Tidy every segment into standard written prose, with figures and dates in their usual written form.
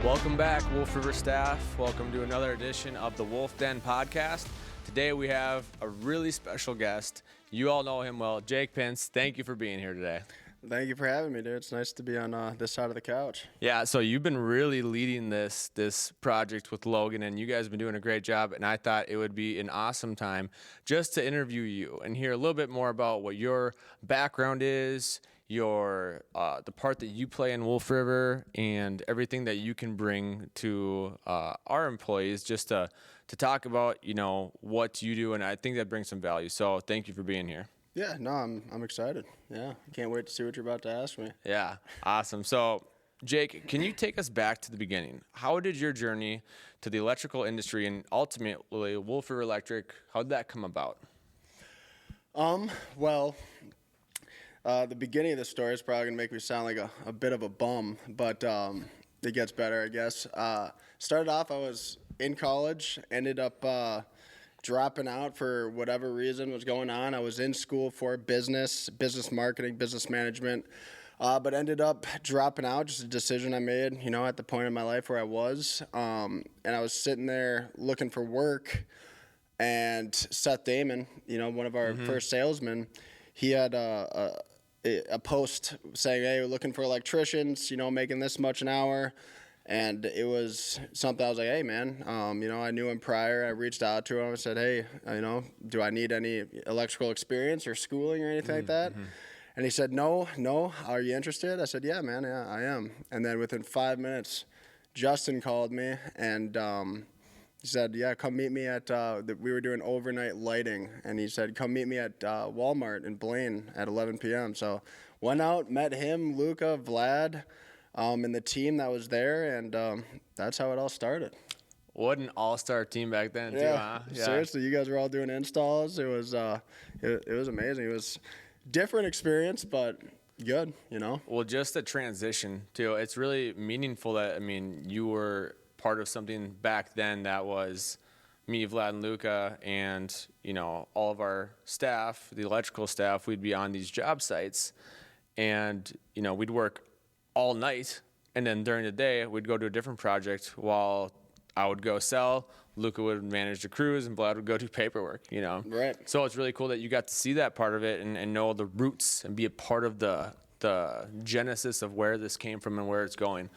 Welcome back, Wolf River staff. Welcome to another edition of the Wolf Den podcast. Today we have a really special guest. You all know him well, Jake Pinc. Thank you for being here today. Thank you for having me, dude. It's nice to be on this side of the couch. Yeah, so you've been really leading this project with Logan, and you guys have been doing a great job, and I thought it would be an awesome time just to interview you and hear a little bit more about what your background is, the part that you play in Wolf River, and everything that you can bring to our employees just to talk about, what you do, and I think that brings some value. So thank you for being here. Yeah, no, I'm excited. Yeah, I can't wait to see what you're about to ask me. Yeah, awesome. So, Jake, can you take us back to the beginning? How did your journey to the electrical industry and ultimately Wolf River Electric, how did that come about? Well, the beginning of the story is probably going to make me sound like a bit of a bum, but it gets better, I guess. Started off, I was in college, ended up dropping out for whatever reason was going on. I was in school for business marketing, business management, but ended up dropping out, just a decision I made, at the point in my life where I was. And I was sitting there looking for work, and Seth Damon, one of our first salesmen, he had a post saying, hey, we're looking for electricians, making this much an hour. And it was something I was like, hey, man, I knew him prior. I reached out to him. I said, hey, do I need any electrical experience or schooling or anything like that? And he said, no. Are you interested? I said, yeah, man, yeah, I am. And then within 5 minutes, Justin called me and he said, yeah, come meet me at, we were doing overnight lighting. And he said, come meet me at Walmart in Blaine at 11 p.m. So went out, met him, Luca, Vlad, and the team that was there, and that's how it all started. What an all-star team back then, too, huh? Yeah, seriously, you guys were all doing installs. It was it was amazing. It was different experience, but good, Well, just the transition, too. It's really meaningful that, you were part of something back then that was me, Vlad, and Luca, and, all of our staff, the electrical staff, we'd be on these job sites, and, we'd work all night, and then during the day we'd go to a different project while I would go sell, Luca would manage the crews, and Vlad would go do paperwork, Right. So it's really cool that you got to see that part of it and know the roots and be a part of the genesis of where this came from and where it's going.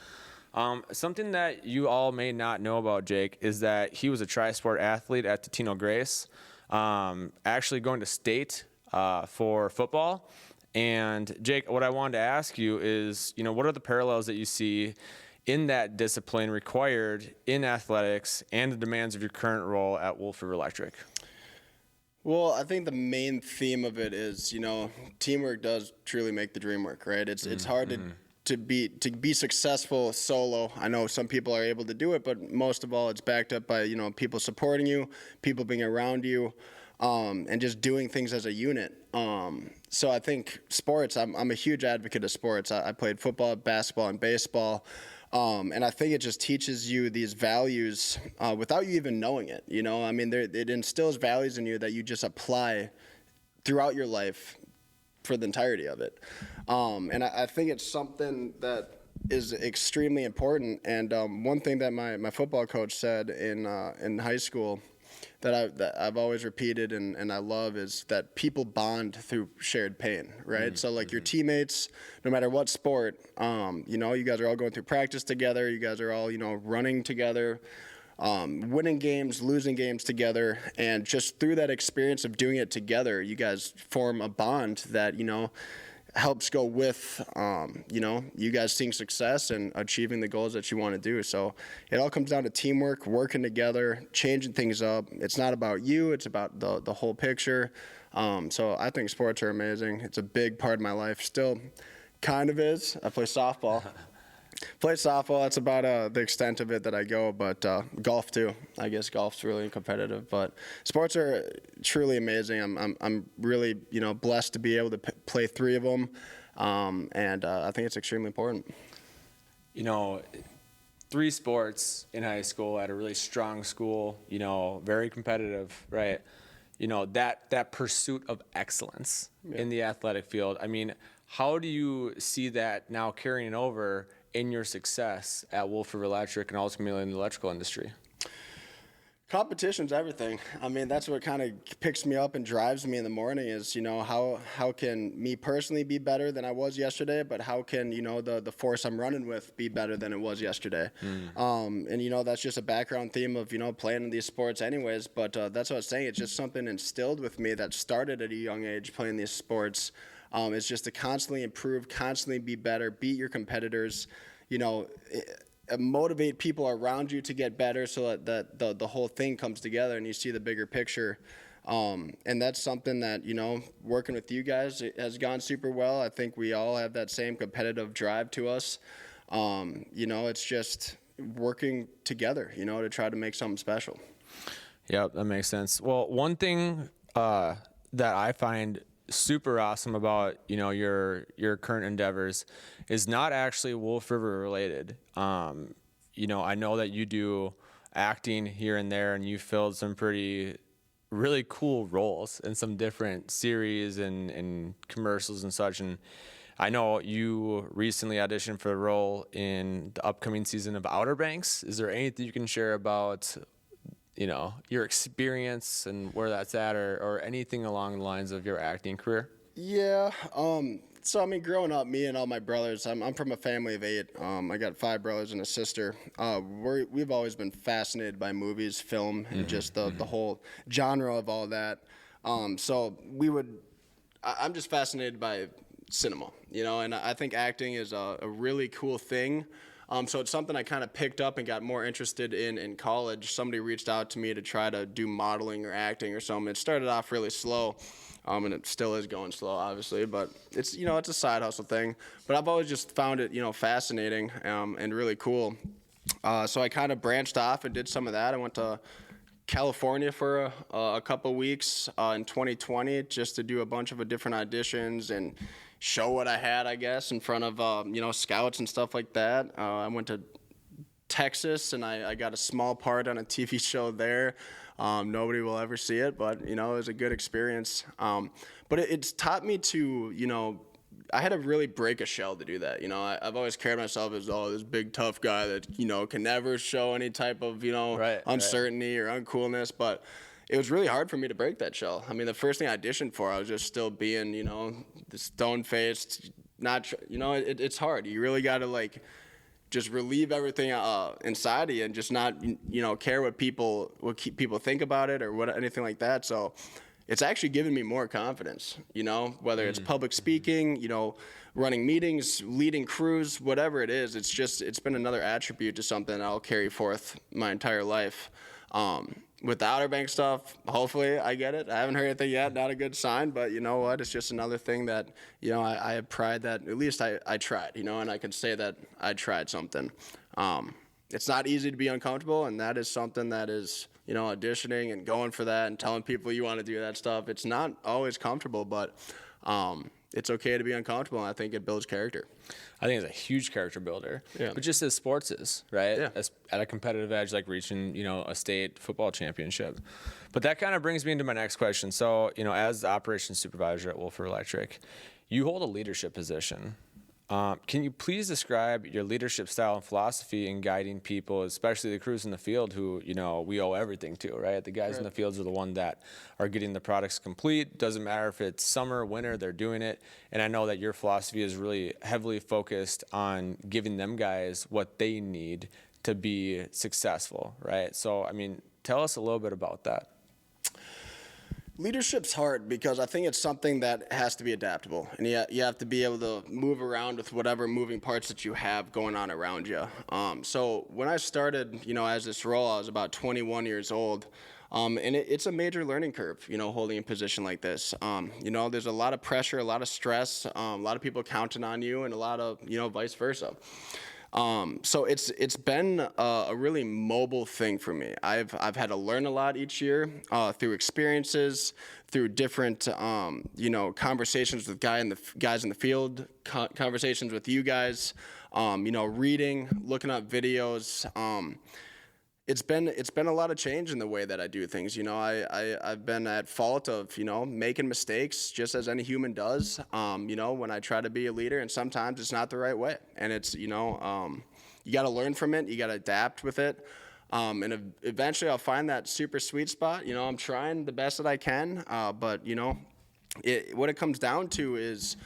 Something that you all may not know about Jake is that he was a tri-sport athlete at Totino Grace, actually going to state for football. And Jake, what I wanted to ask you is, what are the parallels that you see in that discipline required in athletics and the demands of your current role at Wolf River Electric? Well, I think the main theme of it is, teamwork does truly make the dream work, right? It's hard to be successful solo. I know some people are able to do it, but most of all, it's backed up by, people supporting you, people being around you, and just doing things as a unit. So I think sports, I'm a huge advocate of sports. I played football, basketball, and baseball. And I think it just teaches you these values without you even knowing it. It instills values in you that you just apply throughout your life for the entirety of it. And I think it's something that is extremely important. And one thing that my football coach said in high school that I've always repeated and I love is that people bond through shared pain, right? So like your teammates, no matter what sport, you guys are all going through practice together. You guys are all, running together, winning games, losing games together. And just through that experience of doing it together, you guys form a bond that, helps go with, you guys seeing success and achieving the goals that you want to do. So it all comes down to teamwork, working together, changing things up. It's not about you. It's about the whole picture. So I think sports are amazing. It's a big part of my life. Still kind of is. I play softball. That's about the extent of it that I go, but golf too. I guess golf's really competitive, but sports are truly amazing. I'm really blessed to be able to play 3 of them, and I think it's extremely important. 3 sports in high school at a really strong school, very competitive, right? That pursuit of excellence in the athletic field. How do you see that now carrying over in your success at Wolf River Electric and ultimately in the electrical industry? Competition's everything. I mean, that's what kind of picks me up and drives me in the morning is, how can me personally be better than I was yesterday, but how can, the force I'm running with be better than it was yesterday? And, that's just a background theme of, playing in these sports anyways, but that's what I was saying. It's just something instilled with me that started at a young age playing these sports. It's just to constantly improve, constantly be better, beat your competitors, motivate people around you to get better so that the whole thing comes together and you see the bigger picture. And that's something that, working with you guys has gone super well. I think we all have that same competitive drive to us. It's just working together, to try to make something special. Yep, that makes sense. Well, one thing that I find super awesome about your current endeavors is not actually Wolf River related. I know that you do acting here and there, and you filled some really cool roles in some different series and commercials and such. And I know you recently auditioned for a role in the upcoming season of Outer Banks. Is there anything you can share about your experience and where that's at, or anything along the lines of your acting career? Yeah. So, growing up, me and all my brothers, I'm from a family of 8. I got 5 brothers and a sister. We've always been fascinated by movies, film, and just the whole genre of all that. I'm just fascinated by cinema, and I think acting is a really cool thing. So it's something I kind of picked up and got more interested in college. Somebody reached out to me to try to do modeling or acting or something. It started off really slow, and it still is going slow, obviously. But it's it's a side hustle thing. But I've always just found it fascinating and really cool. So I kind of branched off and did some of that. I went to California for a couple weeks in 2020 just to do a bunch of different auditions and show what I had, I guess, in front of scouts and stuff like that. I went to Texas and I got a small part on a TV show there. Nobody will ever see it, but it was a good experience. But it's taught me to I had to really break a shell to do that. I've always carried myself as this big tough guy that can never show any type of uncertainty or uncoolness, but it was really hard for me to break that shell. The first thing I auditioned for, I was just still being, the stone-faced, it's hard. You really got to, just relieve everything inside of you and just not, care what people think about it or anything like that. So it's actually given me more confidence, whether it's public speaking, running meetings, leading crews, whatever it is. It's been another attribute to something I'll carry forth my entire life. With the Outer Banks stuff, hopefully I get it. I haven't heard anything yet, not a good sign, but you know what? It's just another thing that, I have pride that at least I tried, and I can say that I tried something. It's not easy to be uncomfortable, and that is something that is, auditioning and going for that and telling people you want to do that stuff. It's not always comfortable, but it's okay to be uncomfortable, and I think it builds character. I think it's a huge character builder. Yeah. But just as sports is, right? Yeah. At a competitive edge, like reaching, a state football championship. But that kind of brings me into my next question. So, as the operations supervisor at Wolf River Electric, you hold a leadership position. Can you please describe your leadership style and philosophy in guiding people, especially the crews in the field who, we owe everything to, right? The guys in the fields are the one that are getting the products complete. Doesn't matter if it's summer, winter, they're doing it. And I know that your philosophy is really heavily focused on giving them guys what they need to be successful, right? So, tell us a little bit about that. Leadership's hard because I think it's something that has to be adaptable, and you have to be able to move around with whatever moving parts that you have going on around you. So when I started, as this role, I was about 21 years old, and it's a major learning curve, holding a position like this. There's a lot of pressure, a lot of stress, a lot of people counting on you, and a lot of, vice versa. So it's been a really mobile thing for me. I've had to learn a lot each year through experiences, through different conversations with guys in the field, conversations with you guys, reading, looking up videos. it's been a lot of change in the way that I do things. You know, I've been at fault of, you know, making mistakes just as any human does. You know, when I try to be a leader, and sometimes it's not the right way, and it's, you know, you got to learn from it. You got to adapt with it. And eventually I'll find that super sweet spot. You know, I'm trying the best that I can, but you know, what it comes down to is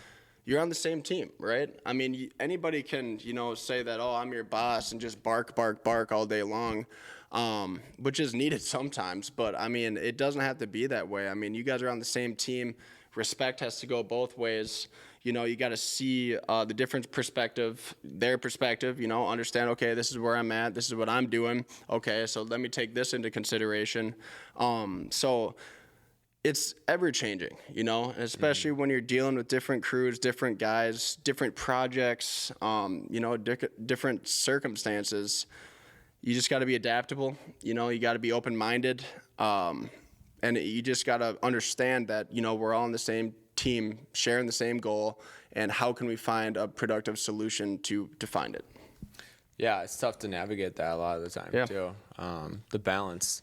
you're on the same team, right? I mean, anybody can, you know, say that, oh, I'm your boss, and just bark, bark, bark all day long, which is needed sometimes. But I mean, it doesn't have to be that way. I mean, you guys are on the same team. Respect has to go both ways. You know, you got to see the different perspective, their perspective, you know, understand, okay, this is where I'm at. This is what I'm doing. Okay, so let me take this into consideration. So it's ever changing, you know, especially when you're dealing with different crews, different guys, different projects, you know, different circumstances. You just got to be adaptable. You know, you got to be open-minded. And you just got to understand that, you know, we're all on the same team, sharing the same goal, and how can we find a productive solution to find it? Yeah, it's tough to navigate that a lot of the time too. The balance,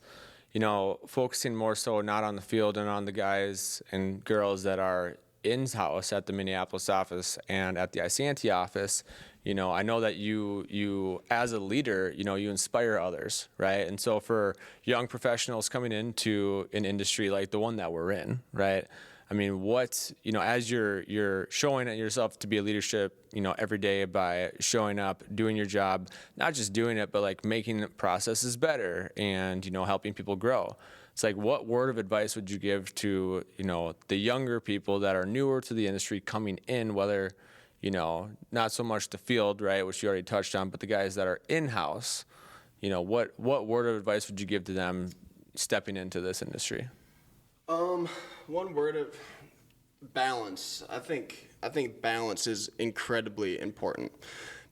you know, focusing more so not on the field and on the guys and girls that are in-house at the Minneapolis office and at the Isanti office. You know, I know that you as a leader, you know, you inspire others, right? And so for young professionals coming into an industry like the one that we're in, right? I mean, what, you know, as you're showing at yourself to be a leadership, you know, every day by showing up, doing your job, not just doing it, but like making processes better and, you know, helping people grow. It's like, what word of advice would you give to, you know, the younger people that are newer to the industry coming in, whether, you know, not so much the field, right, which you already touched on, but the guys that are in-house, you know, what word of advice would you give to them stepping into this industry? One word of balance. I think balance is incredibly important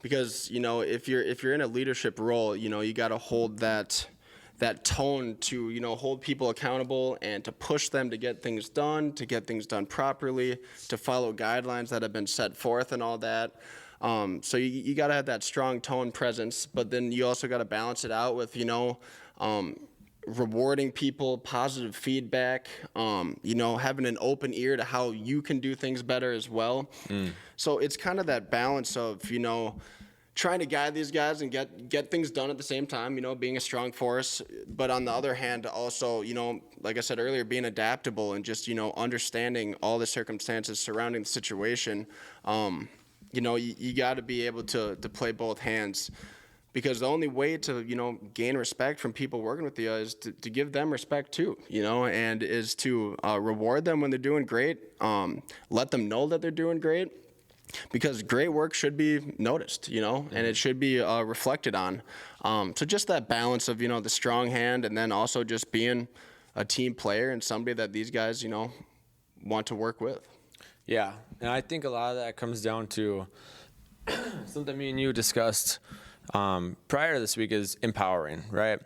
because, you know, if you're in a leadership role, you know, you got to hold that tone to, you know, hold people accountable and to push them to get things done properly, to follow guidelines that have been set forth and all that. So you got to have that strong tone presence, but then you also got to balance it out with, you know, rewarding people, positive feedback, you know, having an open ear to how you can do things better as well. So it's kind of that balance of, you know, trying to guide these guys and get things done at the same time, you know, being a strong force. But on the other hand, also, you know, like I said earlier, being adaptable and just, you know, understanding all the circumstances surrounding the situation. You know, you got to be able to play both hands. Because the only way to, you know, gain respect from people working with you is to give them respect too, you know, and is to reward them when they're doing great, let them know that they're doing great, because great work should be noticed, you know, and it should be reflected on. So just that balance of, you know, the strong hand and then also just being a team player and somebody that these guys, you know, want to work with. Yeah, and I think a lot of that comes down to something me and you discussed prior to this week is empowering, right?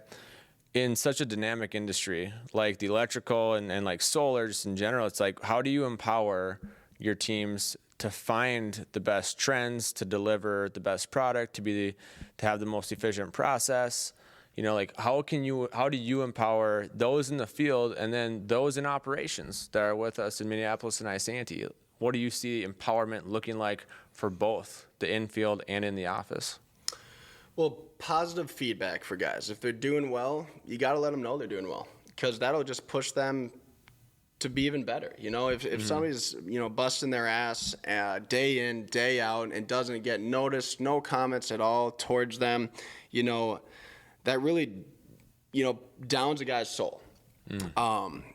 In such a dynamic industry like the electrical and like solar, just in general, it's like, how do you empower your teams to find the best trends, to deliver the best product, to have the most efficient process? You know, like how do you empower those in the field and then those in operations that are with us in Minneapolis and Isanti? What do you see empowerment looking like for both the infield and in the office? Well, positive feedback for guys. If they're doing well, you got to let them know they're doing well, because that'll just push them to be even better. You know, if somebody's, you know, busting their ass day in, day out and doesn't get noticed, no comments at all towards them, you know, that really, you know, downs a guy's soul.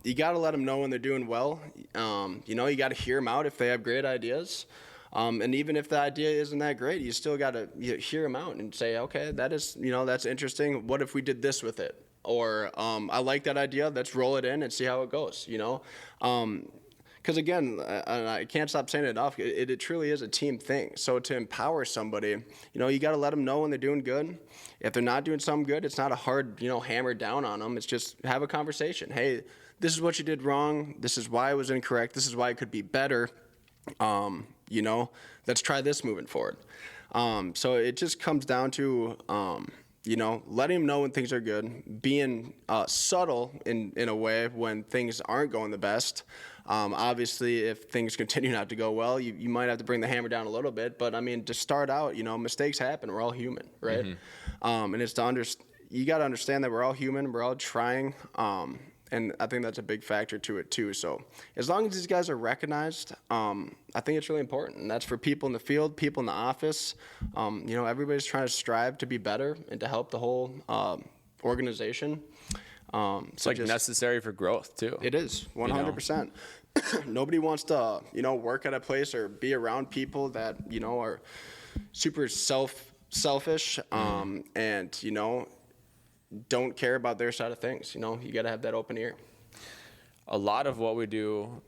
You got to let them know when they're doing well. You know, you got to hear them out if they have great ideas. And even if the idea isn't that great, you still got to hear them out and say, okay, that is, you know, that's interesting. What if we did this with it? Or I like that idea. Let's roll it in and see how it goes, you know? Because, again, I can't stop saying it enough, it truly is a team thing. So to empower somebody, you know, you got to let them know when they're doing good. If they're not doing something good, it's not a hard, you know, hammer down on them. It's just have a conversation. Hey, this is what you did wrong. This is why it was incorrect. This is why it could be better. You know, let's try this moving forward. So it just comes down to, letting them know when things are good, being subtle in a way when things aren't going the best. Obviously, if things continue not to go well, you might have to bring the hammer down a little bit. But I mean, to start out, mistakes happen. We're all human, right? And it's you got to understand that we're all human. We're all trying. And I think that's a big factor to it too. So as long as these guys are recognized, I think it's really important. And that's for people in the field, people in the office. Everybody's trying to strive to be better and to help the whole organization. It's necessary for growth too. It is 100%. Nobody wants to, work at a place or be around people that, are super selfish, and, don't care about their side of things. You got to have that open ear. A lot of what we do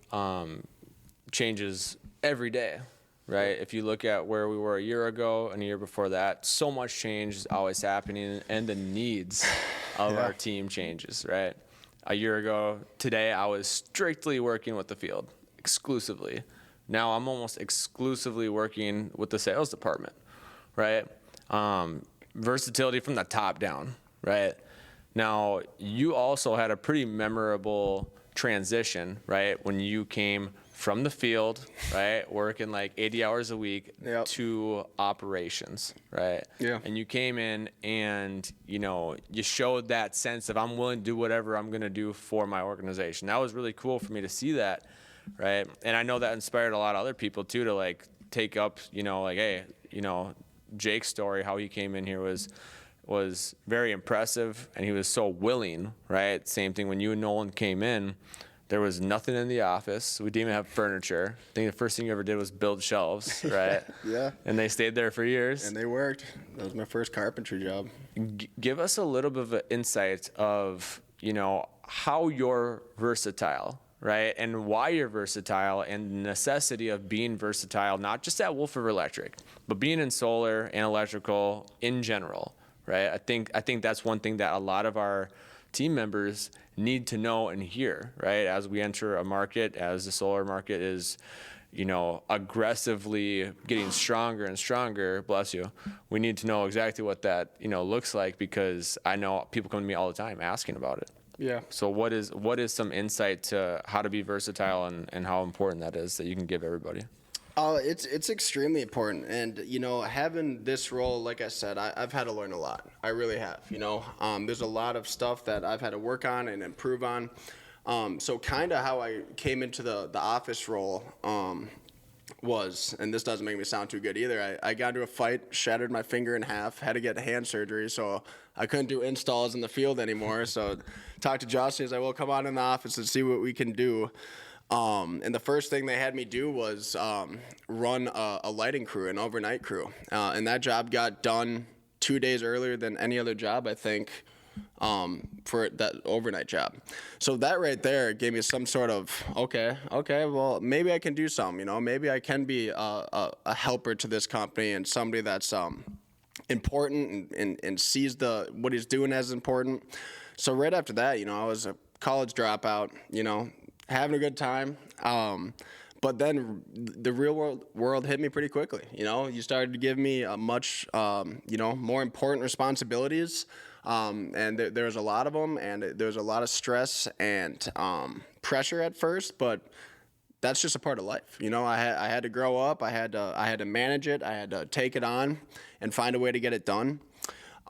changes every day, right? If you look at where we were a year ago and a year before that, so much change is always happening, and the needs of our team changes, right? A year ago today, I was strictly working with the field exclusively. Now I'm almost exclusively working with the sales department, right? Versatility from the top down, right? Now, you also had a pretty memorable transition, right? When you came from the field, right, working like 80 hours a week to operations, right? Yeah. And you came in and, you showed that sense of I'm willing to do whatever I'm going to do for my organization. That was really cool for me to see that, right? And I know that inspired a lot of other people too to like take up, hey, Jake's story, how he came in here was very impressive, and he was so willing, right? Same thing when you and Nolan came in, there was nothing in the office. We didn't even have furniture. I think the first thing you ever did was build shelves, right? Yeah. And they stayed there for years. And they worked. That was my first carpentry job. Give us a little bit of an insight of, how you're versatile, right? And why you're versatile, and the necessity of being versatile, not just at Wolf River Electric, but being in solar and electrical in general, right? I think that's one thing that a lot of our team members need to know and hear, right? As we enter a market, as the solar market is, aggressively getting stronger and stronger, bless you, we need to know exactly what that, looks like, because I know people come to me all the time asking about it. Yeah. So what is some insight to how to be versatile and how important that is that you can give everybody? It's extremely important. And, having this role, like I said, I've had to learn a lot. I really have, there's a lot of stuff that I've had to work on and improve on. So kind of how I came into the office role was, and this doesn't make me sound too good either, I got into a fight, shattered my finger in half, had to get hand surgery, so I couldn't do installs in the field anymore. So talked to Josh, and he's like, well, come on in the office and see what we can do. And the first thing they had me do was run a lighting crew, an overnight crew. And that job got done 2 days earlier than any other job, I think, for that overnight job. So that right there gave me some sort of, okay, well, maybe I can do something, maybe I can be a helper to this company and somebody that's important and sees what he's doing as important. So right after that, I was a college dropout, having a good time. But then the real world hit me pretty quickly. You started to give me a much, more important responsibilities. And there was a lot of them, and there was a lot of stress and pressure at first, but that's just a part of life. I had to grow up. I had to manage it. I had to take it on and find a way to get it done.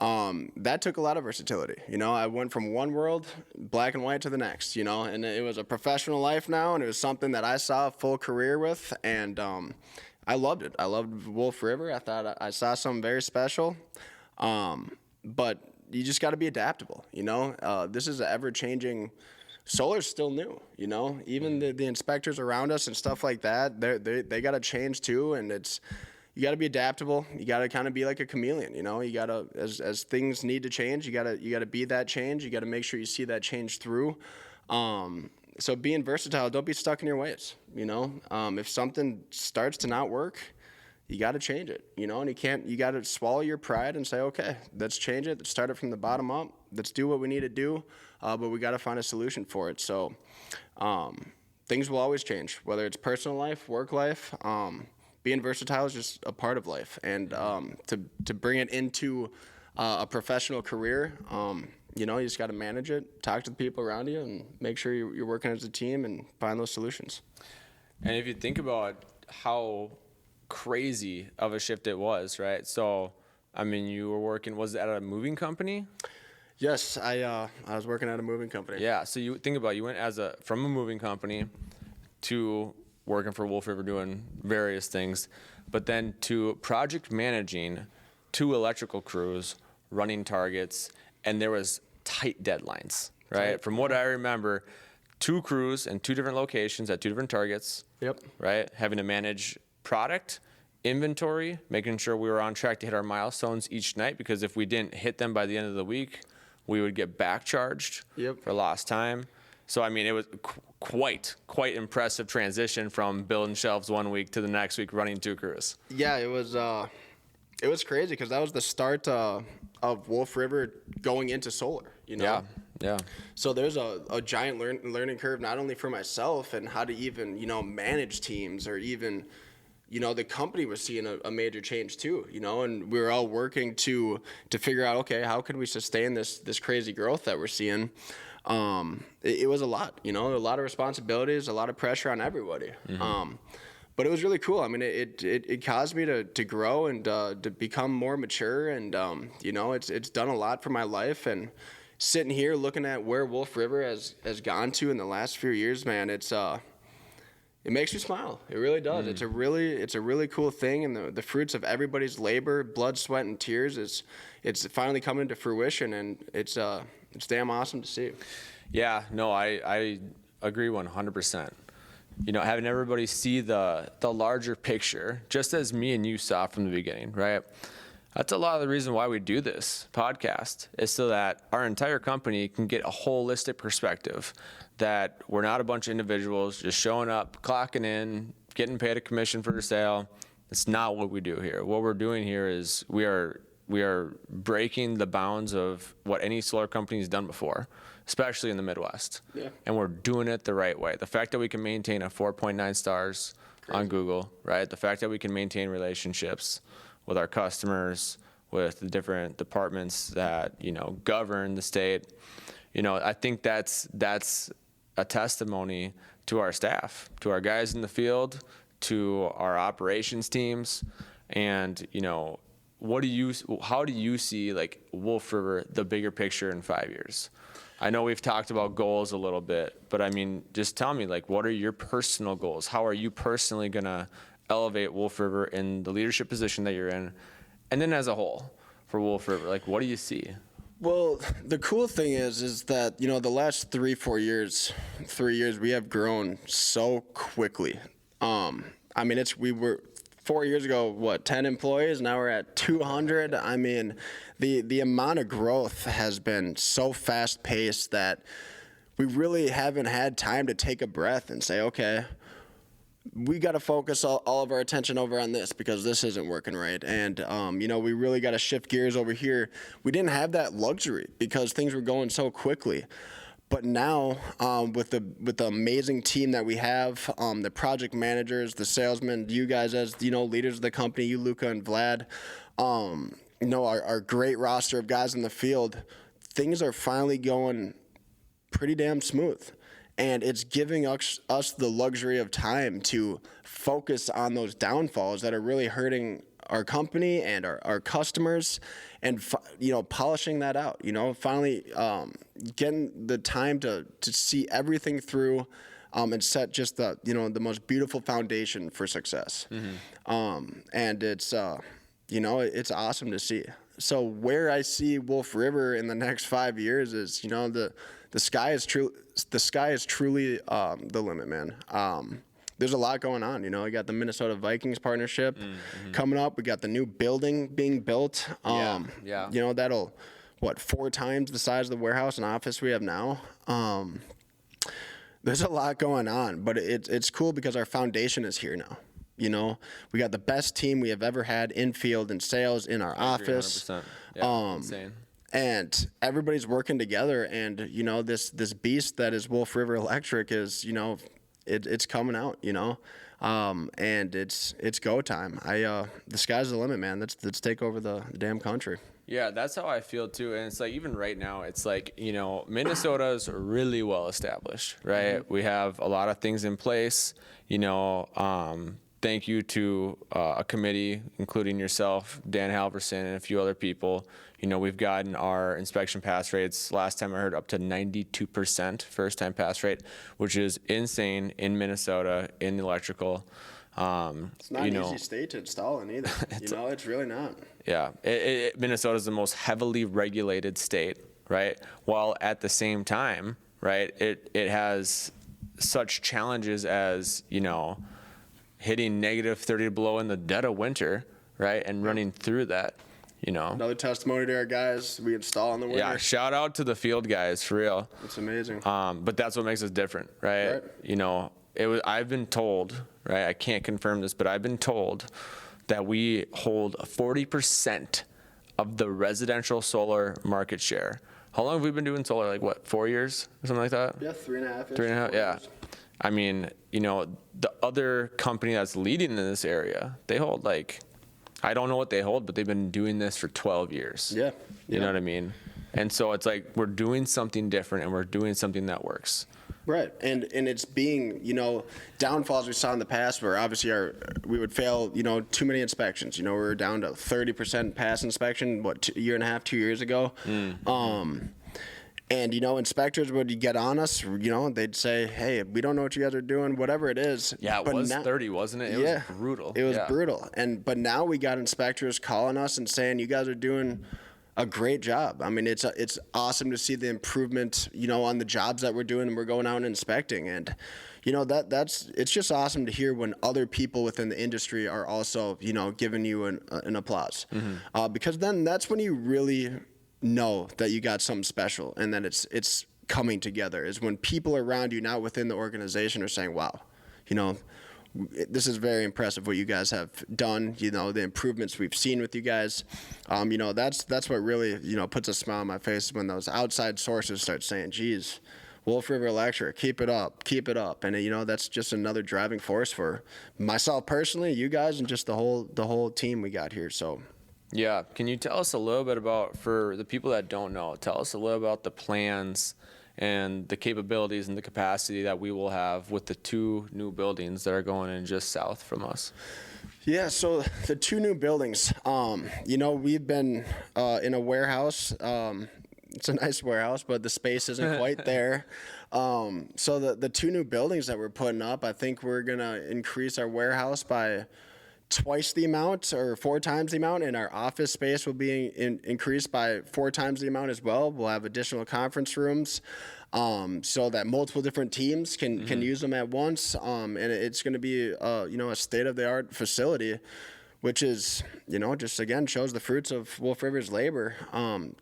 That took a lot of versatility. I went from one world, black and white, to the next, and it was a professional life now, and it was something that I saw a full career with, and I loved it. I loved Wolf River. I thought I saw something very special, but you just got to be adaptable. This is an ever-changing. Solar's still new. Even the inspectors around us and stuff like that, they got to change too, and you got to be adaptable. You got to kind of be like a chameleon, You got to, as things need to change, you got to be that change. You got to make sure you see that change through. So being versatile, don't be stuck in your ways. If something starts to not work, you got to change it. And you got to swallow your pride and say, okay, let's change it. Let's start it from the bottom up. Let's do what we need to do, but we got to find a solution for it. So things will always change, whether it's personal life, work life. Being versatile is just a part of life, and to bring it into a professional career. You know, you just got to manage it, talk to the people around you, and make sure you're working as a team and find those solutions. And if you think about how crazy of a shift it was, right? So, I mean, you were working, was it at a moving company? Yes, I was working at a moving company. Yeah. So you think about it, you went from a moving company to working for Wolf River doing various things, but then to project managing 2 electrical crews, running targets, and there was tight deadlines, right? Tight. From what I remember, 2 crews in 2 different locations at 2 different targets. Yep. Right? Having to manage product, inventory, making sure we were on track to hit our milestones each night, because if we didn't hit them by the end of the week, we would get back charged for lost time. So, I mean, it was quite impressive transition from building shelves one week to the next week running 2 crews. Yeah, it was crazy because that was the start of Wolf River going into solar, you know? Yeah. So there's a giant learning curve, not only for myself and how to even, you know, manage teams, or even, you know, the company was seeing a major change too, you know, and we were all working to figure out, okay, how can we sustain this crazy growth that we're seeing? It was a lot, you know, a lot of responsibilities, a lot of pressure on everybody. But it was really cool. I mean, it caused me to grow and to become more mature, and you know, it's done a lot for my life. And sitting here looking at where Wolf River has gone to in the last few years, man, it makes you smile. It really does. It's a really cool thing, and the fruits of everybody's labor, blood, sweat, and tears it's finally coming to fruition, and it's damn awesome to see. Yeah, no, I agree 100%. You know, having everybody see the larger picture, just as me and you saw from the beginning, right? That's a lot of the reason why we do this podcast, is so that our entire company can get a holistic perspective, that we're not a bunch of individuals just showing up, clocking in, getting paid a commission for the sale. It's not what we do here. What we're doing here is we are breaking the bounds of what any solar company has done before, especially in the Midwest. Yeah. And we're doing it the right way. The fact that we can maintain a 4.9 stars on Google, right? The fact that we can maintain relationships with our customers, with the different departments that, you know, govern the state. You know, I think that's a testimony to our staff, to our guys in the field, to our operations teams. And, you know, how do you see, like, Wolf River, the bigger picture in 5 years? I know we've talked about goals a little bit, but I mean, just tell me, like, what are your personal goals? How are you personally gonna elevate Wolf River in the leadership position that you're in? And then as a whole for Wolf River, like, what do you see? Well, the cool thing is that, you know, the last 3 years, we have grown so quickly. I mean, we were 4 years ago, 10 employees? Now we're at 200. I mean, the amount of growth has been so fast paced that we really haven't had time to take a breath and say, okay, we got to focus all of our attention over on this, because this isn't working right. And, you know, we really got to shift gears over here. We didn't have that luxury because things were going so quickly. But now, with the amazing team that we have, the project managers, the salesmen, you guys as, you know, leaders of the company, you, Luca and Vlad, you know, our great roster of guys in the field, things are finally going pretty damn smooth. And it's giving us the luxury of time to focus on those downfalls that are really hurting our company and our customers, and you know, polishing that out. You know, finally getting the time to see everything through, and set just the most beautiful foundation for success. And it's you know, it's awesome to see. So where I see Wolf River in the next 5 years is, you know, the sky is truly the limit, man. There's a lot going on. You know, we got the Minnesota Vikings partnership coming up. We got the new building being built. Yeah. You know, that'll 4 times the size of the warehouse and office we have now. There's a lot going on, but it's cool because our foundation is here now. You know, we got the best team we have ever had in field and sales in our office. 100%. Yeah, insane. And everybody's working together, and, you know, this beast that is Wolf River Electric is, you know, it's coming out, you know, and it's go time. The sky's the limit, man. Let's take over the damn country. Yeah, that's how I feel too. And it's like, even right now, it's like, Minnesota's really well established, right? We have a lot of things in place, thank you to a committee, including yourself, Dan Halverson, and a few other people. We've gotten our inspection pass rates, last time I heard, up to 92% first time pass rate, which is insane in Minnesota in electrical. It's not an easy state to install in either. It's really not. Yeah, Minnesota is the most heavily regulated state, right? While at the same time, right, it has such challenges as, hitting negative 30 below in the dead of winter, right, and running through that, Another testimony to our guys we install in the winter. Yeah, shout out to the field guys, for real. It's amazing. But that's what makes us different, right? I've been told, right, I can't confirm this, but I've been told that we hold 40% of the residential solar market share. How long have we been doing solar? Like, what, 4 years or something like that? Yeah, 3.5 years. 3.5, yeah. I mean, the other company that's leading in this area, they hold I don't know what they hold, but they've been doing this for 12 years. Yeah. You know what I mean? And so it's like, we're doing something different and we're doing something that works. Right, and it's being, downfalls we saw in the past where obviously we would fail, too many inspections. We were down to 30% pass inspection, a year and a half, 2 years ago. And, inspectors would get on us, they'd say, hey, we don't know what you guys are doing, whatever it is. Yeah, it was 30, wasn't it? It was brutal. It was brutal. But now we got inspectors calling us and saying, you guys are doing a great job. I mean, it's awesome to see the improvement, on the jobs that we're doing and we're going out and inspecting. And, it's just awesome to hear when other people within the industry are also, giving you an applause. Because then that's when you really know that you got something special and that it's coming together, is when people around you, not within the organization, are saying, wow, this is very impressive what you guys have done, the improvements we've seen with you guys. That's what really, puts a smile on my face when those outside sources start saying, geez, Wolf River Electric, keep it up. And, that's just another driving force for myself personally, you guys, and just the whole team we got here. So. Yeah. Can you tell us a little bit about, for the people that don't know, tell us a little about the plans and the capabilities and the capacity that we will have with the 2 new buildings that are going in just south from us? Yeah, so the 2 new buildings, we've been in a warehouse. It's a nice warehouse, but the space isn't quite there. So the 2 new buildings that we're putting up, I think we're going to increase our warehouse by twice the amount or 4 times the amount, and our office space will be increased by 4 times the amount as well. We'll have additional conference rooms so that multiple different teams can use them at once, and it's going to be a state-of-the-art facility, which is just again shows the fruits of Wolf River's labor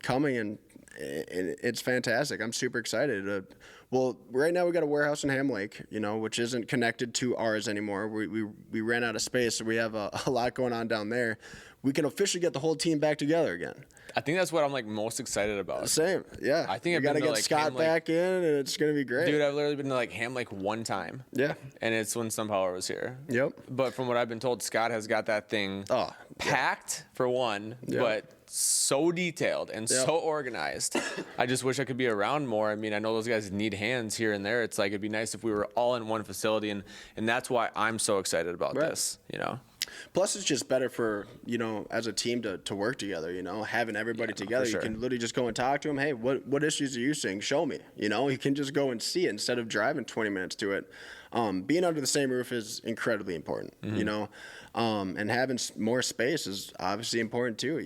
coming, and it's fantastic. I'm super excited. Well, right now we got a warehouse in Ham Lake, which isn't connected to ours anymore. We ran out of space, so we have a lot going on down there. We can officially get the whole team back together again. I think that's what I'm most excited about. Same, yeah. I think we got to get Scott back in, and it's gonna be great. Dude, I've literally been to Ham Lake one time. Yeah. And it's when SunPower was here. Yep. But from what I've been told, Scott has got that thing packed for one, but so detailed and so organized. I just wish I could be around more. I mean, I know those guys need hands here and there. It's it'd be nice if we were all in one facility, and that's why I'm so excited about this, Plus, it's just better for, as a team to work together, having everybody together. Sure. You can literally just go and talk to them. Hey, what issues are you seeing? Show me. You can just go and see it instead of driving 20 minutes to it. Being under the same roof is incredibly important, and having more space is obviously important too,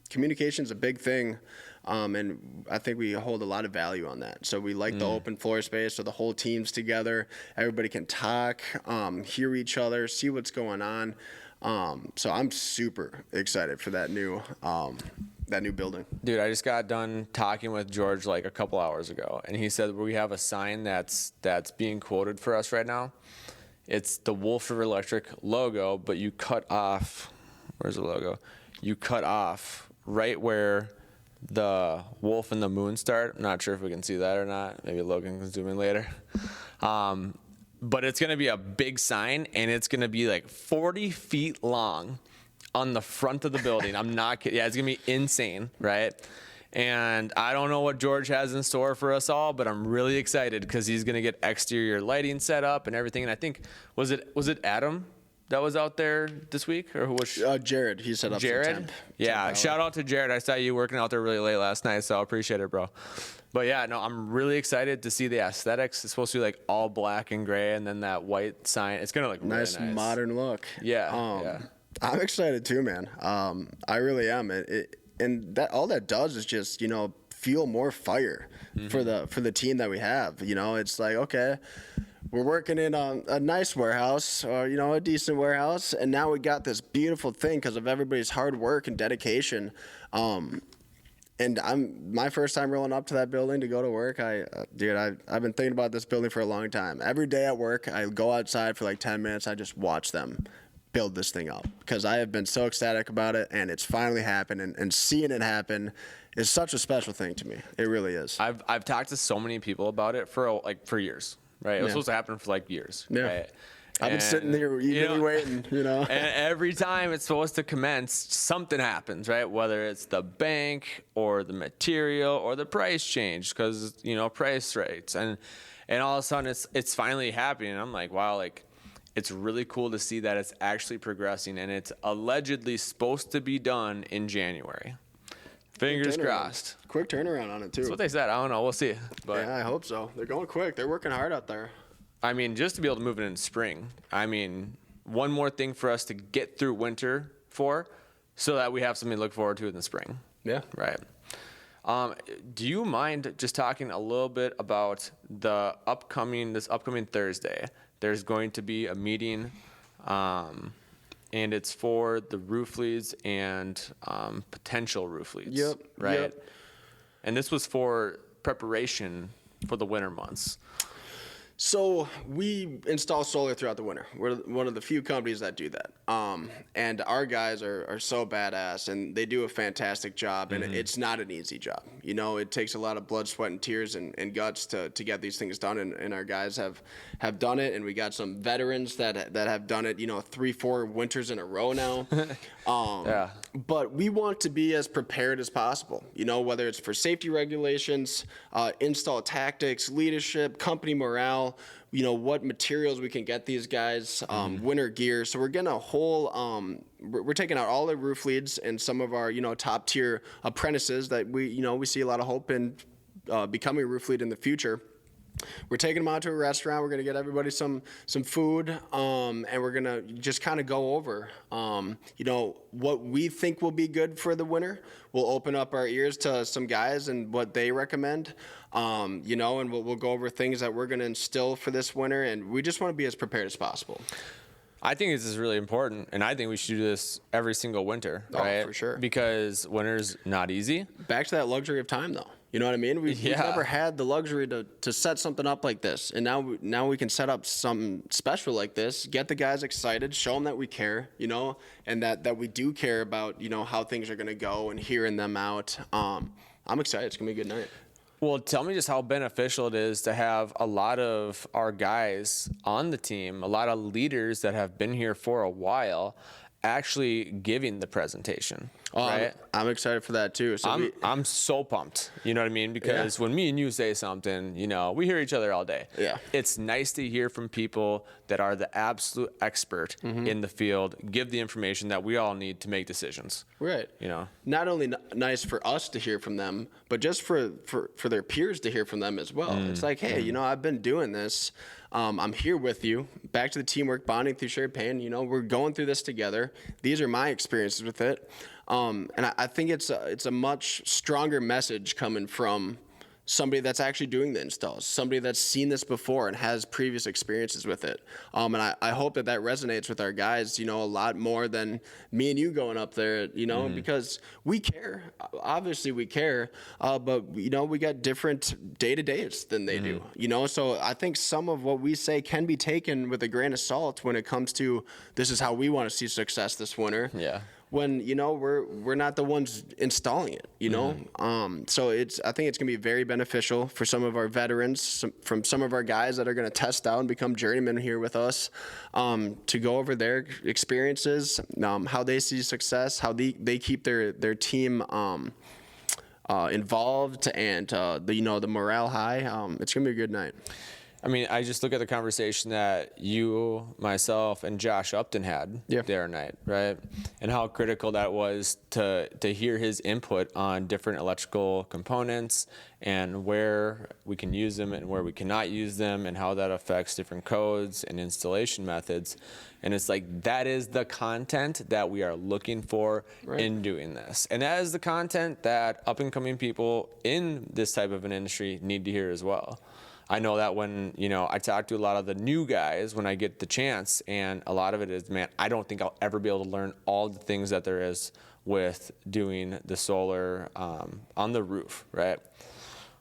Communication is a big thing. And I think we hold a lot of value on that. So we like the open floor space, so the whole team's together. Everybody can talk, hear each other, see what's going on. So I'm super excited for that new building. Dude, I just got done talking with George a couple hours ago, and he said we have a sign that's being quoted for us right now. It's the Wolf River Electric logo, but you cut off. Where's the logo? You cut off right where the wolf and the moon start. I'm not sure if we can see that or not. Maybe Logan can zoom in later. But it's going to be a big sign, and it's going to be 40 feet long on the front of the building. I'm not kidding. Yeah, it's going to be insane, right? And I don't know what George has in store for us all, but I'm really excited because he's going to get exterior lighting set up and everything. And I think, was it Adam that was out there this week, or who was Jared? He set up Jared? some temp. Yeah, shout out to Jared. I saw you working out there really late last night, so I appreciate it, bro. But yeah, no, I'm really excited to see the aesthetics. It's supposed to be like all black and gray, and then that white sign. It's gonna look Nice really nice, modern look. Yeah, yeah. I'm excited too, man. I really am. And that all that does is just fuel more fire for the team that we have. It's like, okay, we're working in a nice warehouse, or a decent warehouse, and now we got this beautiful thing because of everybody's hard work and dedication. And my first time rolling up to that building to go to work. I've been thinking about this building for a long time. Every day at work, I go outside for like 10 minutes. I just watch them build this thing up because I have been so ecstatic about it, and it's finally happened. And seeing it happen is such a special thing to me. It really is. I've talked to so many people about it for years, right? It was supposed to happen for like years, right? I've been sitting there eagerly waiting, And every time it's supposed to commence, something happens, right? Whether it's the bank or the material or the price change, because price rates, and all of a sudden it's finally happening. And I'm like, wow, like it's really cool to see that it's actually progressing, and it's allegedly supposed to be done in January. Fingers crossed. Quick turnaround on it too. That's what they said. I don't know. We'll see. But yeah, I hope so. They're going quick. They're working hard out there. I mean, just to be able to move it in spring. I mean, one more thing for us to get through winter so that we have something to look forward to in the spring. Yeah. Right. Do you mind just talking a little bit about this upcoming Thursday? There's going to be a meeting, and it's for the roof leads and potential roof leads. Yep. Right. Yep. And this was for preparation for the winter months. So we install solar throughout the winter. We're one of the few companies that do that. And our guys are so badass, and they do a fantastic job, and it's not an easy job. It takes a lot of blood, sweat, and tears and guts to get these things done, and our guys have done it, and we got some veterans that have done it, 3-4 winters in a row now. Yeah. But we want to be as prepared as possible, whether it's for safety regulations, install tactics, leadership, company morale, what materials we can get these guys, winter gear. So we're getting a whole, we're taking out all the roof leads and some of our, top tier apprentices that we see a lot of hope in becoming a roof lead in the future. We're taking them out to a restaurant. We're going to get everybody some food, and we're going to just kind of go over, what we think will be good for the winter. We'll open up our ears to some guys and what they recommend, and we'll go over things that we're going to instill for this winter, and we just want to be as prepared as possible. I think this is really important, and I think we should do this every single winter, right? Oh, for sure. Because winter's not easy. Back to that luxury of time, though. You know what I mean? We've never had the luxury to set something up like this. And now we can set up something special like this, get the guys excited, show them that we care, and that we do care about, how things are going to go and hearing them out. I'm excited. It's going to be a good night. Well, tell me just how beneficial it is to have a lot of our guys on the team, a lot of leaders that have been here for a while, actually giving the presentation. Right? I'm excited for that too. So I'm so pumped. You know what I mean? Because when me and you say something, we hear each other all day. Yeah. It's nice to hear from people that are the absolute expert in the field, give the information that we all need to make decisions. Right. Not only nice for us to hear from them, but just for their peers to hear from them as well. It's like, hey, I've been doing this. I'm here with you. Back to the teamwork, bonding through shared pain. We're going through this together. These are my experiences with it. And I think it's a much stronger message coming from somebody that's actually doing the installs, somebody that's seen this before and has previous experiences with it. And I hope that resonates with our guys, a lot more than me and you going up there, because we care. Obviously we care, but, we got different day-to-days than they do, So I think some of what we say can be taken with a grain of salt when it comes to this is how we want to see success this winter. Yeah. when, you know, we're not the ones installing it, you know? So I think it's going to be very beneficial for some of our veterans, from some of our guys that are going to test out and become journeymen here with us, to go over their experiences, how they see success, how they keep their team involved, and the morale high. It's gonna be a good night. I mean, I just look at the conversation that you, myself, and Josh Upton had the other night, right? And how critical that was to hear his input on different electrical components and where we can use them and where we cannot use them, and how that affects different codes and installation methods. And it's like, that is the content that we are looking for in doing this. And that is the content that up-and-coming people in this type of an industry need to hear as well. I know that when, you know, I talk to a lot of the new guys when I get the chance, and a lot of it is, man, I don't think I'll ever be able to learn all the things that there is with doing the solar on the roof, right?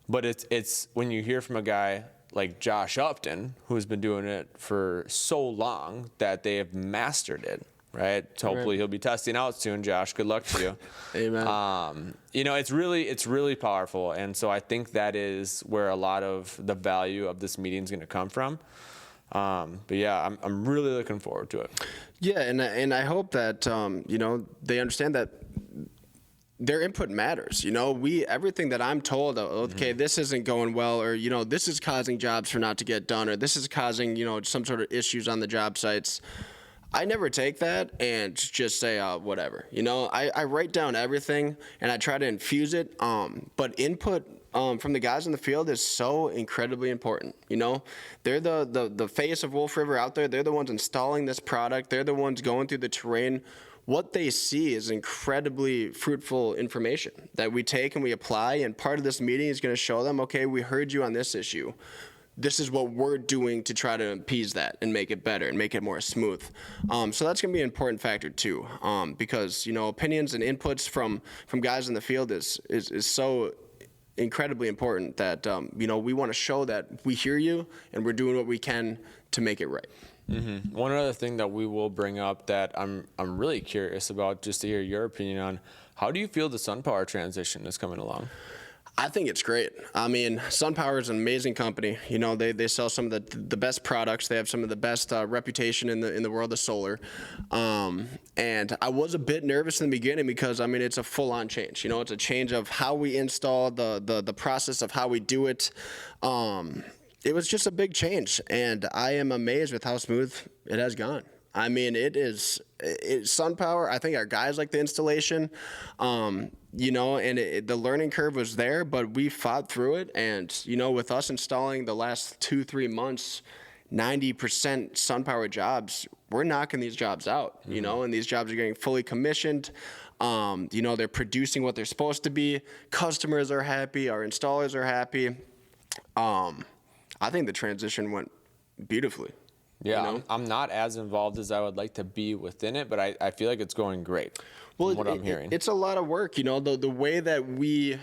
But it's when you hear from a guy like Josh Upton, who's been doing it for so long that they have mastered it, right? So hopefully he'll be testing out soon. Josh, good luck to you. Amen. You know, it's really powerful, and so I think that is where a lot of the value of this meeting is going to come from. But yeah, I'm really looking forward to it. Yeah, and I hope that you know, they understand that their input matters. You know, everything that I'm told, okay, this isn't going well, or, you know, this is causing jobs for not to get done, or this is causing, you know, some sort of issues on the job sites. I never take that and just say, whatever. You know, I write down everything and I try to infuse it. But input from the guys in the field is so incredibly important. You know, they're the face of Wolf River out there. They're the ones installing this product. They're the ones going through the terrain. What they see is incredibly fruitful information that we take and we apply. And part of this meeting is going to show them, okay, we heard you on this issue. This is what we're doing to try to appease that and make it better and make it more smooth. So that's going to be an important factor too, because, you know, opinions and inputs from guys in the field is so incredibly important that, you know, we want to show that we hear you and we're doing what we can to make it right. Mm-hmm. One other thing that we will bring up that I'm really curious about, just to hear your opinion on, how do you feel the SunPower transition is coming along? I think it's great. I mean, SunPower is an amazing company. You know, they sell some of the best products. They have some of the best reputation in the world of solar. And I was a bit nervous in the beginning because, I mean, it's a full-on change. You know, it's a change of how we install, the process of how we do it. It was just a big change, and I am amazed with how smooth it has gone. I mean, it's SunPower. I think our guys like the installation, you know, and the learning curve was there, but we fought through it. And, you know, with us installing the last 2-3 months, 90% SunPower jobs, we're knocking these jobs out, you know, and these jobs are getting fully commissioned. You know, they're producing what they're supposed to be. Customers are happy. Our installers are happy. I think the transition went beautifully. Yeah, you know? I'm not as involved as I would like to be within it, but I feel like it's going great. Well, what I'm hearing, it's a lot of work. You know, the way that we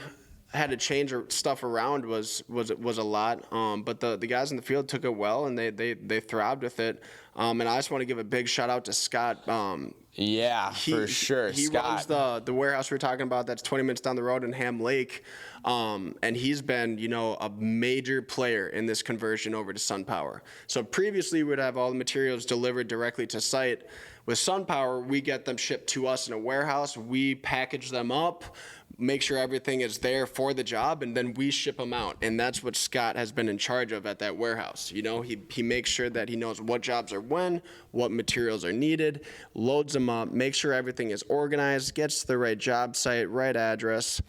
had to change stuff around was a lot. But the guys in the field took it well, and they thrived with it. And I just want to give a big shout out to Scott. For sure. He Scott runs the warehouse we were talking about that's 20 minutes down the road in Ham Lake. And he's been, you know, a major player in this conversion over to SunPower. So previously we would have all the materials delivered directly to site. With SunPower, we get them shipped to us in a warehouse. We package them up, make sure everything is there for the job, and then we ship them out. And that's what Scott has been in charge of at that warehouse. You know, he makes sure that he knows what jobs are when, what materials are needed, loads them up, makes sure everything is organized, gets to the right job site, right address.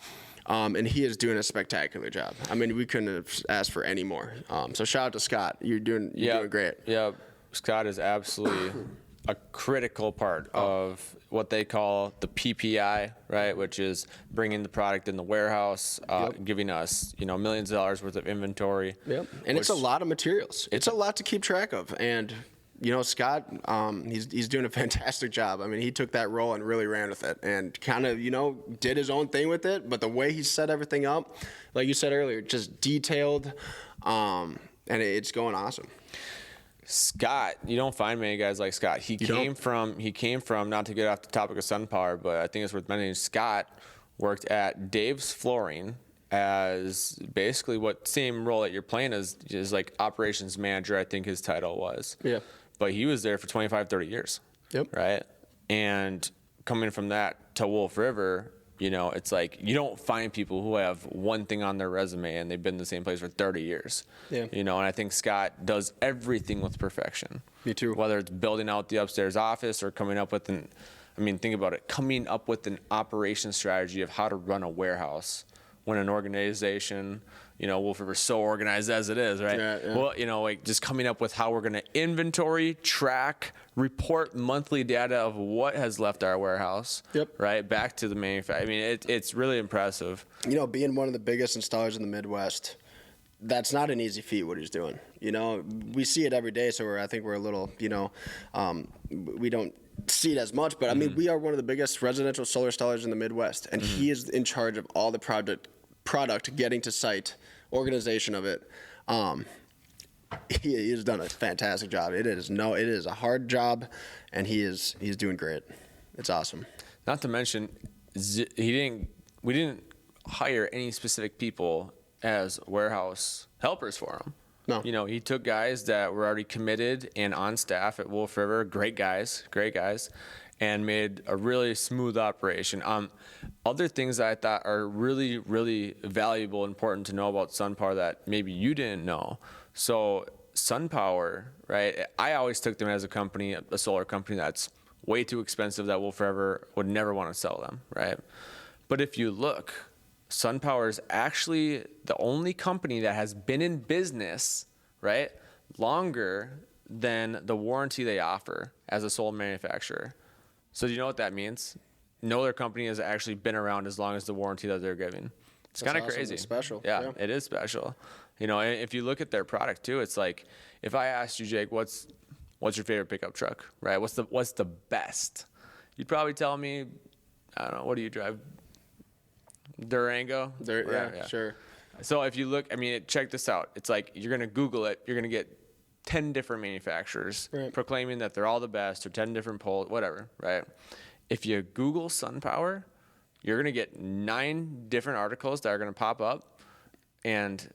And he is doing a spectacular job. I mean, we couldn't have asked for any more. So shout out to Scott. You're doing great. Yeah, Scott is absolutely a critical part of what they call the PPI, right? Which is bringing the product in the warehouse, giving us, you know, millions of dollars worth of inventory. Yep. And it's a lot of materials. It's a lot to keep track of. And, you know, Scott, he's doing a fantastic job. I mean, he took that role and really ran with it and kind of, you know, did his own thing with it. But the way he set everything up, like you said earlier, just detailed, and it's going awesome. Scott, you don't find many guys like Scott. He came from, not to get off the topic of SunPower, but I think it's worth mentioning, Scott worked at Dave's Flooring as basically what same role that you're playing as is like operations manager, I think his title was. Yeah. But he was there for 25, 30 years. Yep. Right? And coming from that to Wolf River, you know, it's like you don't find people who have one thing on their resume and they've been in the same place for 30 years. Yeah. You know, and I think Scott does everything with perfection. Me too. Whether it's building out the upstairs office or coming up with think about it, coming up with an operation strategy of how to run a warehouse when an organization, you know, Wolf River's so organized as it is, right? Yeah. Well, you know, like just coming up with how we're going to inventory, track, report monthly data of what has left our warehouse. Yep. Right back to the manufacturer. I mean, it's really impressive. You know, being one of the biggest installers in the Midwest, that's not an easy feat what he's doing. You know, we see it every day, so I think we're a little, you know, we don't see it as much, but I mean, we are one of the biggest residential solar installers in the Midwest, and he is in charge of all the product getting to site, organization of it. He has done a fantastic job. It is a hard job, and he's doing great. It's awesome. Not to mention, we didn't hire any specific people as warehouse helpers for him. No. You know, he took guys that were already committed and on staff at Wolf River, great guys, and made a really smooth operation. Other things that I thought are really, really valuable, important to know about SunPower that maybe you didn't know. So SunPower, right? I always took them as a company, a solar company that's way too expensive that Wolf River would never want to sell them, right? But if you look, SunPower is actually the only company that has been in business, right, longer than the warranty they offer as a solar manufacturer. So do you know what that means? No other company has actually been around as long as the warranty that they're giving. It's kind of awesome. crazy. It's special. Yeah, it is special. You know, and if you look at their product too, it's like if I asked you, Jake, what's your favorite pickup truck, right? What's the best? You'd probably tell me, I don't know, what do you drive? Durango? Yeah, sure. So if you look, I mean, check this out. It's like you're going to Google it. You're going to get 10 different manufacturers proclaiming that they're all the best, or 10 different polls, whatever, right? If you Google SunPower, you're going to get 9 different articles that are going to pop up, and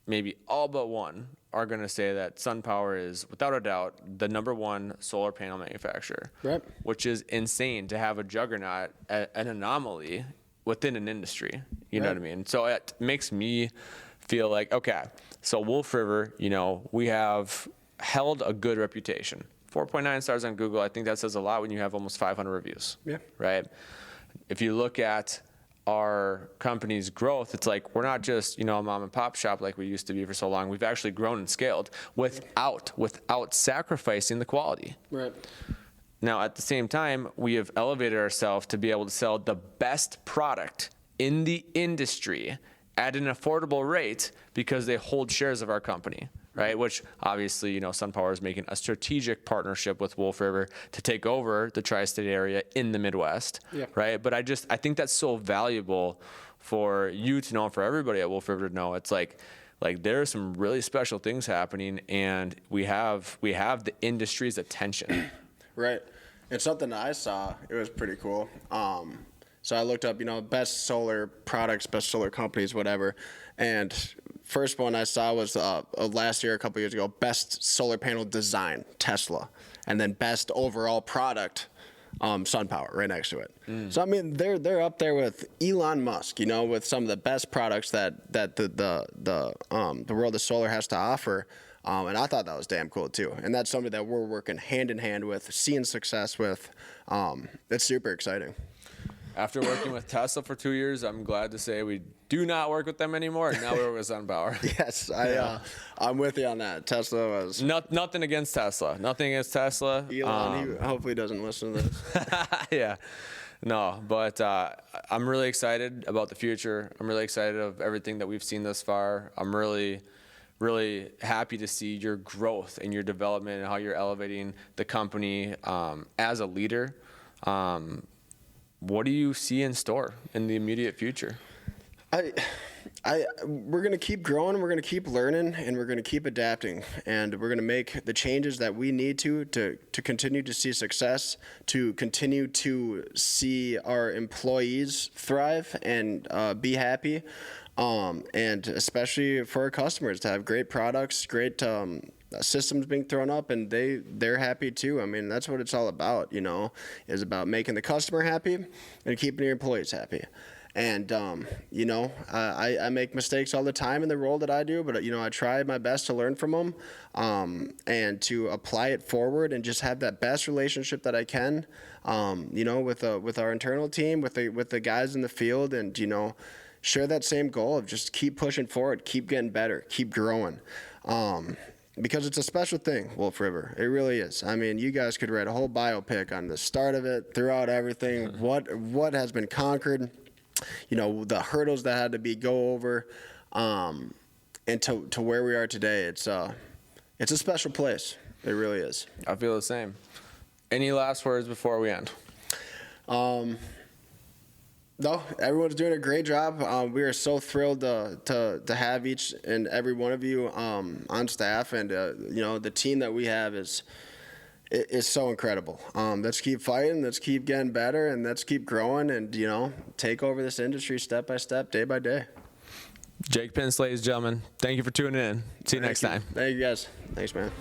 maybe all but one are going to say that SunPower is, without a doubt, the #1 solar panel manufacturer, Right. which is insane to have a juggernaut, an anomaly within an industry. You know what I mean? So it makes me feel like, okay, so Wolf River, you know, we have held a good reputation. 4.9 stars on Google. I think that says a lot when you have almost 500 reviews. Yeah. Right? If you look at our company's growth, it's like we're not just, you know, a mom and pop shop like we used to be for so long. We've actually grown and scaled without sacrificing the quality. Right. Now, at the same time, we have elevated ourselves to be able to sell the best product in the industry at an affordable rate because they hold shares of our company, right? Which obviously, you know, SunPower is making a strategic partnership with Wolf River to take over the tri-state area in the Midwest, right? But I think that's so valuable for you to know and for everybody at Wolf River to know. It's like there are some really special things happening, and we have the industry's attention. Right. And something that I saw, it was pretty cool. So I looked up, you know, best solar products, best solar companies, whatever. And first one I saw was last year, a couple years ago, best solar panel design, Tesla. And then best overall product, SunPower, right next to it. So I mean, they're up there with Elon Musk, you know, with some of the best products that the world of solar has to offer. And I thought that was damn cool too. And that's something that we're working hand in hand with, seeing success with. It's super exciting. After working with Tesla for 2 years, I'm glad to say we do not work with them anymore. Now we're with SunPower. Yes, I'm with you on that. Tesla was nothing against Tesla. Nothing against Tesla. Elon, he hopefully doesn't listen to this. Yeah. No, but I'm really excited about the future. I'm really excited of everything that we've seen thus far. I'm really happy to see your growth and your development and how you're elevating the company as a leader. What do you see in store in the immediate future? We're gonna keep growing, we're gonna keep learning, and we're gonna keep adapting, and we're gonna make the changes that we need to continue to see success, to continue to see our employees thrive and be happy, and especially for our customers to have great products, great systems being thrown up, and they're happy too. I mean, that's what it's all about, is about making the customer happy and keeping your employees happy. And, I make mistakes all the time in the role that I do, but, I try my best to learn from them, and to apply it forward and just have that best relationship that I can, with our internal team, with the guys in the field, and, share that same goal of just keep pushing forward, keep getting better, keep growing. Because it's a special thing, Wolf River. It really is. I mean, you guys could write a whole biopic on the start of it, throughout everything, what has been conquered, the hurdles that had to be go over, and to where we are today. It's a special place. It really is. I feel the same. Any last words before we end? No, everyone's doing a great job. We are so thrilled to have each and every one of you on staff, and the team that we have is so incredible. Let's keep fighting, let's keep getting better, and let's keep growing, and take over this industry step by step, day by day. Jake Pinc, ladies and gentlemen, thank you for tuning in. See you next time. Thank you guys. Thanks, man.